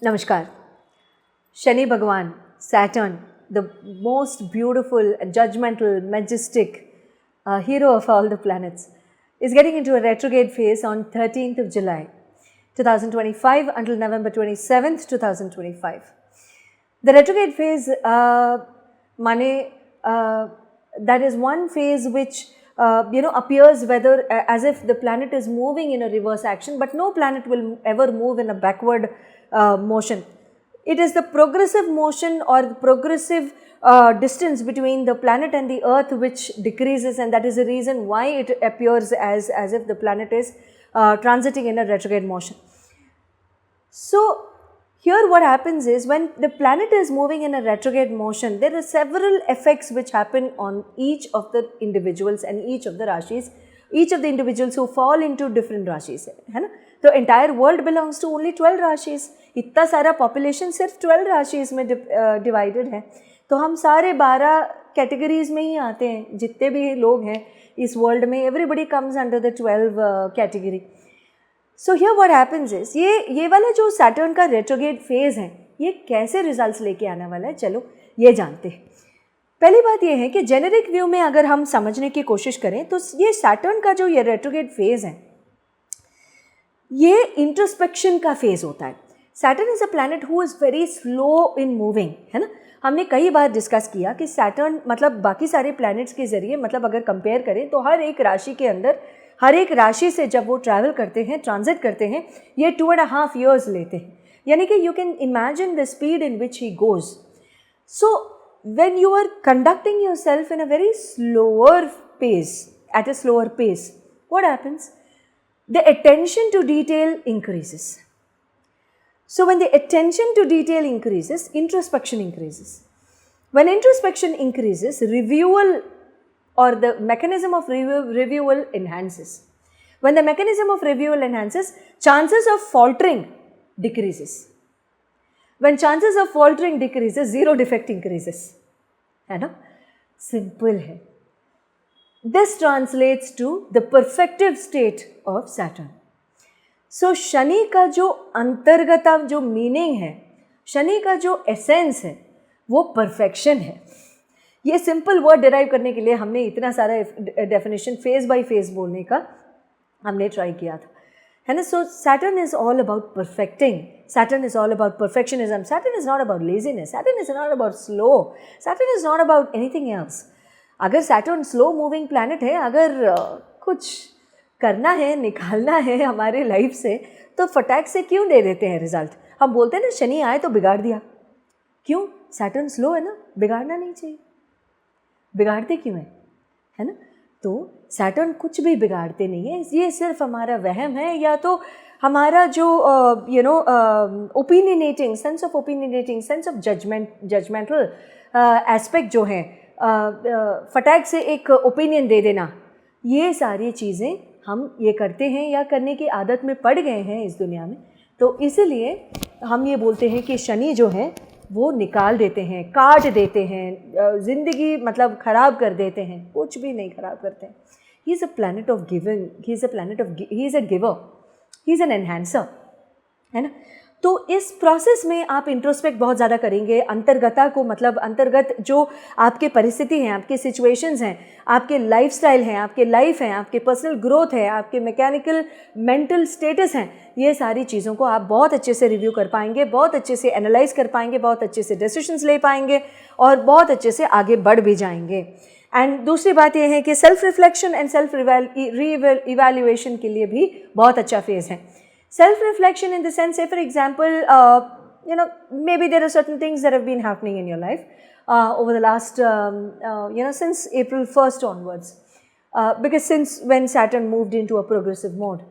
Namaskar. Shani Bhagwan, Saturn, the most beautiful, judgmental, majestic hero of all the planets, is getting into a retrograde phase on 13th of July 2025 until November 27th, 2025. The retrograde phase, that is one phase which appears whether as if the planet is moving in a reverse action, but no planet will ever move in a backward motion. It is the progressive motion or the progressive distance between the planet and the earth which decreases, and that is the reason why it appears as if the planet is transiting in a retrograde motion. So here what happens is, when the planet is moving in a retrograde motion, there are several effects which happen on each of the individuals and each of the rashis, each of the individuals who fall into different rashis, है ना. The entire world belongs to only 12 rashis. इतना सारा population सिर्फ 12 rashis में divided है, तो हम सारे 12 categories में ही आते हैं. जितने भी लोग हैं इस world में, everybody comes under the 12 category. So here what happens is, ये वाला जो Saturn का retrograde phase है, ये कैसे results लेके आने वाला है, चलो ये जानते हैं. पहली बात ये है कि जेनेरिक व्यू में अगर हम समझने की कोशिश करें तो ये सैटर्न का जो ये रेट्रोग्रेड फेज है, ये इंट्रोस्पेक्शन का फेज होता है. Saturn is a planet who is very slow in moving, है ना. हमने कई बार डिस्कस किया कि सैटर्न मतलब बाकी सारे प्लैनेट्स के ज़रिए, मतलब अगर कंपेयर करें तो हर एक राशि के अंदर, हर एक राशि से जब वो ट्रैवल करते हैं, ट्रांजिट करते हैं, ये 2.5 years लेते हैं. यानी कि you can imagine the speed in which he goes. So when you are conducting yourself in a very slower pace, at a slower pace, what happens? The attention to detail increases. So when the attention to detail increases, introspection increases. When introspection increases, reviewal or the mechanism of reviewal enhances. When the mechanism of reviewal enhances, chances of faltering decreases. When chances of faltering decreases, zero defect increases. है ना. Simple है. This translates to the perfective state of Saturn. So Shani का जो अंतर्गत जो meaning है, शनि का जो एसेंस है, वो परफेक्शन है. ये सिंपल वर्ड डिराइव करने के लिए हमने इतना सारा डेफिनेशन फेज बाय फेज बोलने का हमने ट्राई किया था, है ना. So Saturn is all about perfecting. Saturn is all about perfectionism. Saturn is not about laziness. Saturn is not about slow. Saturn is not about anything else. अगर Saturn slow moving planet है, अगर कुछ करना है, निकालना है हमारे life से, तो फटाक से क्यों दे देते हैं रिजल्ट. हम बोलते हैं ना, शनि आए तो बिगाड़ दिया. क्यों? Saturn स्लो है ना, बिगाड़ना नहीं चाहिए. बिगाड़ते क्यों है ना. तो Saturn कुछ भी बिगाड़ते नहीं है. ये सिर्फ हमारा वहम है, या तो हमारा जो opinionating, sense of opinionating, sense of judgemental aspect जो है, फटाक से एक ओपिनियन दे देना, ये सारी चीज़ें हम ये करते हैं या करने की आदत में पड़ गए हैं इस दुनिया में. तो इसीलिए हम ये बोलते हैं कि शनि जो है वो निकाल देते हैं, काट देते हैं, ज़िंदगी मतलब ख़राब कर देते हैं. कुछ भी नहीं ख़राब करते हैं. He is a planet of giving, he is a giver, he is an enhancer, है ना. तो इस प्रोसेस में आप इंट्रोस्पेक्ट बहुत ज़्यादा करेंगे. अंतर्गता को, मतलब अंतर्गत जो आपके परिस्थिति हैं, आपके सिचुएशंस हैं, आपके लाइफस्टाइल हैं, आपके लाइफ हैं, आपके पर्सनल ग्रोथ है, आपके मैकेनिकल मेंटल स्टेटस हैं, ये सारी चीज़ों को आप बहुत अच्छे से रिव्यू कर पाएंगे, बहुत अच्छे से एनालाइज कर पाएंगे, बहुत अच्छे से डिसीजंस ले पाएंगे और बहुत अच्छे से आगे बढ़ भी जाएंगे. एंड दूसरी बात यह है कि self reflection and self evaluation के लिए भी बहुत अच्छा फेज़ है. Self reflection in the sense, say for example maybe there are certain things that have been happening in your life over the last since April 1st onwards, because since when Saturn moved into a progressive mode.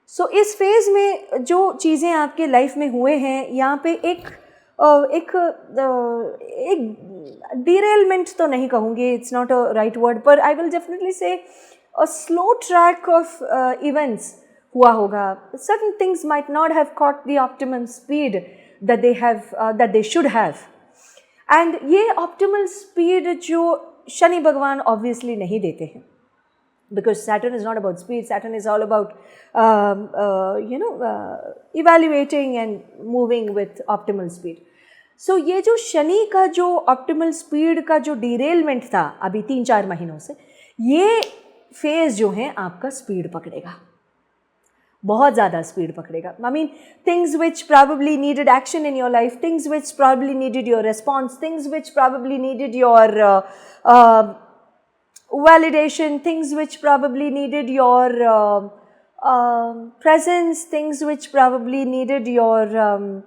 So इस phase में जो चीज़ें आपके life में हुए हैं, यहाँ पे एक derailment तो नहीं कहूँगी, it's not a right word, but I will definitely say a slow track of events हुआ होगा. Certain things might not have caught the optimum speed that they should have. And ये optimal speed जो शनि भगवान obviously नहीं देते हैं. because Saturn is not about speed. Saturn is all about evaluating and moving with optimal speed. So ये जो शनि का जो ऑप्टिमल स्पीड का जो डिरेलमेंट था अभी 3-4 महीनों से, ये फेज जो है आपका स्पीड पकड़ेगा, बहुत ज़्यादा स्पीड पकड़ेगा. I mean things which probably needed action in your life, things which probably needed your response, things which probably needed your validation, things which probably needed your presence, things which probably needed your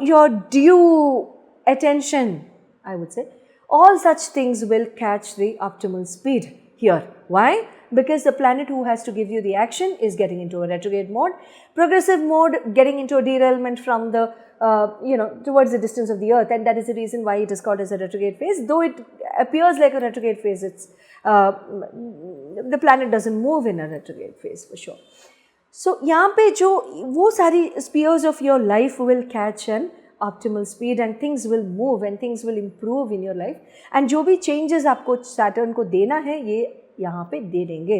your due attention, I would say. All such things will catch the optimal speed here. Why? Because the planet who has to give you the action is getting into a retrograde mode, progressive mode, getting into a derailment from the towards the distance of the earth, and that is the reason why it is called as a retrograde phase. Though it appears like a retrograde phase, it's the planet doesn't move in a retrograde phase for sure. So यहाँ पे जो वो सारी spheres of your life will catch an optimal speed and things will move and things will improve in your life, and जो भी changes आपको Saturn को देना है ये यहाँ पे दे देंगे.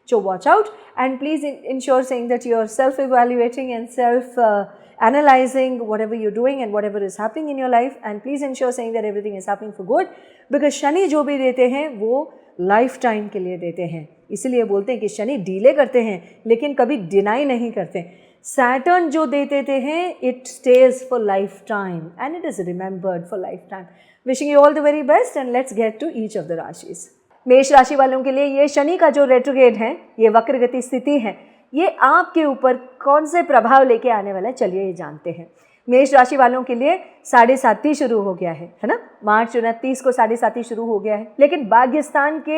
So watch out and please ensure saying that you are self-evaluating and self-analyzing whatever you're doing and whatever is happening in your life, and please ensure saying that everything is happening for good, because Shani जो भी देते हैं वो life time के लिए देते हैं. इसीलिए बोलते हैं कि शनि डीले करते हैं लेकिन कभी डिनाई नहीं करते. सैटर्न जो दे देते हैं it stage for lifetime and it is remembered for lifetime. Wishing you all the very best and let's get to each of the rashis. मेष राशि वालों के लिए ये शनि का जो रेट्रोग्रेड है, ये वक्रगति स्थिति है, ये आपके ऊपर कौन से प्रभाव लेके आने वाला है, चलिए ये जानते हैं. मेष राशि वालों के लिए 7.5 शुरू हो गया है ना. मार्च 29 को 7.5 शुरू हो गया है, लेकिन भाग्यस्थान के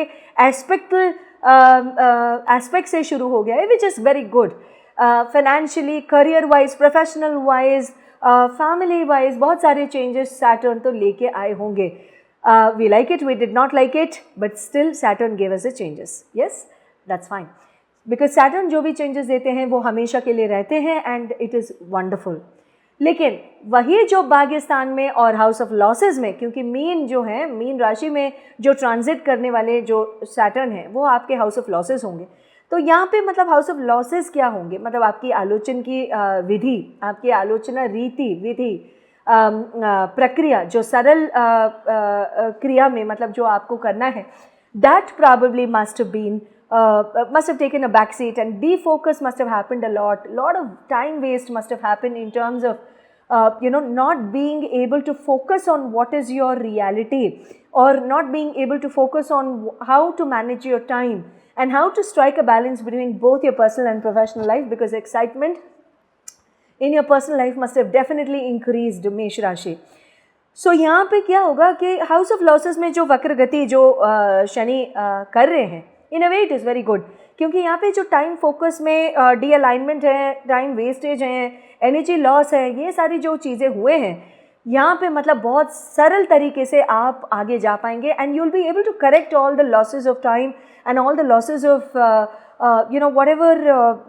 एस्पेक्ट से शुरू हो गया है, which is very good. Financially, career wise, professional wise, family wise बहुत सारे चेंजेस सैटर्न तो लेके आए होंगे. We like it, we did not like it, but still Saturn gave us the changes. Yes, that's fine, because Saturn जो भी changes देते हैं वो हमेशा के लिए रहते हैं एंड इट इज़ वंडरफुल. लेकिन वही जो भाग्यस्थान में और हाउस ऑफ लॉसेस में, क्योंकि मीन जो है, मीन राशि में जो ट्रांजिट करने वाले जो सैटर्न है वो आपके हाउस ऑफ लॉसेस होंगे. तो यहाँ पे मतलब हाउस ऑफ लॉसेस क्या होंगे, मतलब आपकी आलोचन की विधि, आपकी आलोचना रीति विधि, प्रक्रिया, जो सरल क्रिया में मतलब जो आपको करना है, that probably must have taken a back seat and defocus must have happened a lot of time waste must have happened in terms of not being able to focus on what is your reality, or not being able to focus on how to manage your time and how to strike a balance between both your personal and professional life, because excitement in your personal life must have definitely increased. मेष राशि. So यहाँ पे क्या होगा कि house of losses में जो वक्र गति जो शनि कर रहे हैं, in a way it is very good, क्योंकि यहाँ पे जो टाइम फोकस में डी अलाइनमेंट है, टाइम वेस्टेज है, एनर्जी लॉस है, ये सारी जो चीज़ें हुए हैं यहाँ पे मतलब बहुत सरल तरीके से आप आगे जा पाएंगे and you will be able to correct all the losses of time and all the losses of whatever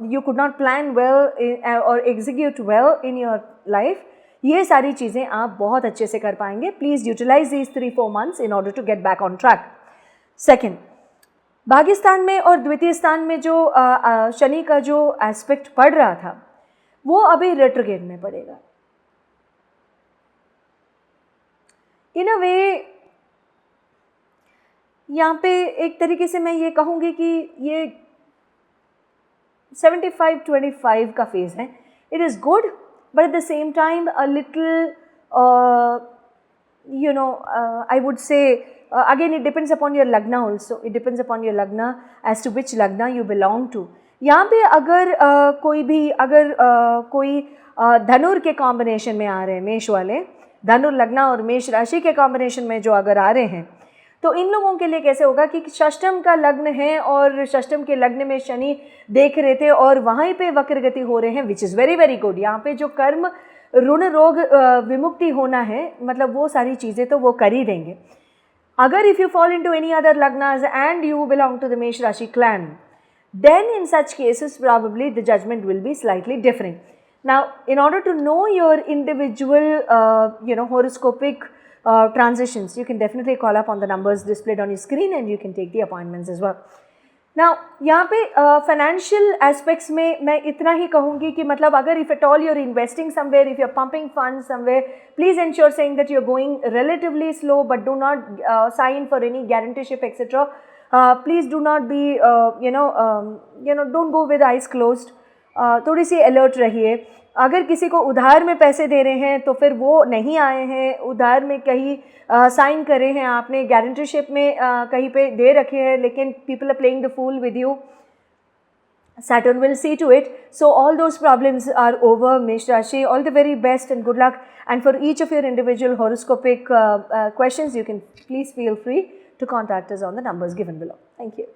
you could not plan well or execute well in your life. ये सारी चीज़ें आप बहुत अच्छे से कर पाएंगे. Please utilise these 3-4 months in order to get back on track. Second, भाग्यस्थान में और द्वितीय स्थान में जो शनि का जो एस्पेक्ट पड़ रहा था वो अभी रेट्रोग्रेड में पड़ेगा. इन अ वे यहाँ पे एक तरीके से मैं ये कहूँगी कि ये 75-25 का फेज़ है. It is good, but at the same time a little I would say again it depends upon your lagna also. It depends upon your lagna as to which lagna you belong to. यहाँ पे अगर कोई धनुर के combination में आ रहे हैं, मेष वाले धनुर लग्ना और मेष राशि के कॉम्बिनेशन में जो अगर आ रहे हैं, तो इन लोगों के लिए कैसे होगा कि षष्टम का लग्न है और षष्टम के लग्न में शनि देख रहे थे और वहीं पे वक्रगति हो रहे हैं, विच इज़ वेरी वेरी गुड. यहाँ पे जो कर्म ऋण रोग विमुक्ति होना है, मतलब वो सारी चीज़ें तो वो कर ही देंगे. अगर if you fall into any other lagnas and you belong to the Mesh rashi clan, then in such cases probably the judgment will be slightly different. Now in order to know your individual horoscopic transitions, you can definitely call up on the numbers displayed on your screen and you can take the appointments as well. Now यहाँ पे financial aspects में मैं इतना ही कहूँगी कि मतलब अगर if at all you are investing somewhere, if you are pumping fund somewhere, please ensure saying that you are going relatively slow, but do not sign for any guaranteeship etc. Please do not be don't go with eyes closed. थोड़ी सी alert रहिए. अगर किसी को उधार में पैसे दे रहे हैं तो फिर वो नहीं आए हैं, उधार में कहीं साइन करे हैं आपने, गारंटीशिप में कहीं पे दे रखे हैं, लेकिन people are playing the fool with you. Saturn will see to it. So all those problems are over, Mesh Rashi. All the very best and good luck. And for each of your individual horoscopic questions, you can please feel free to contact us on the numbers given below. Thank you.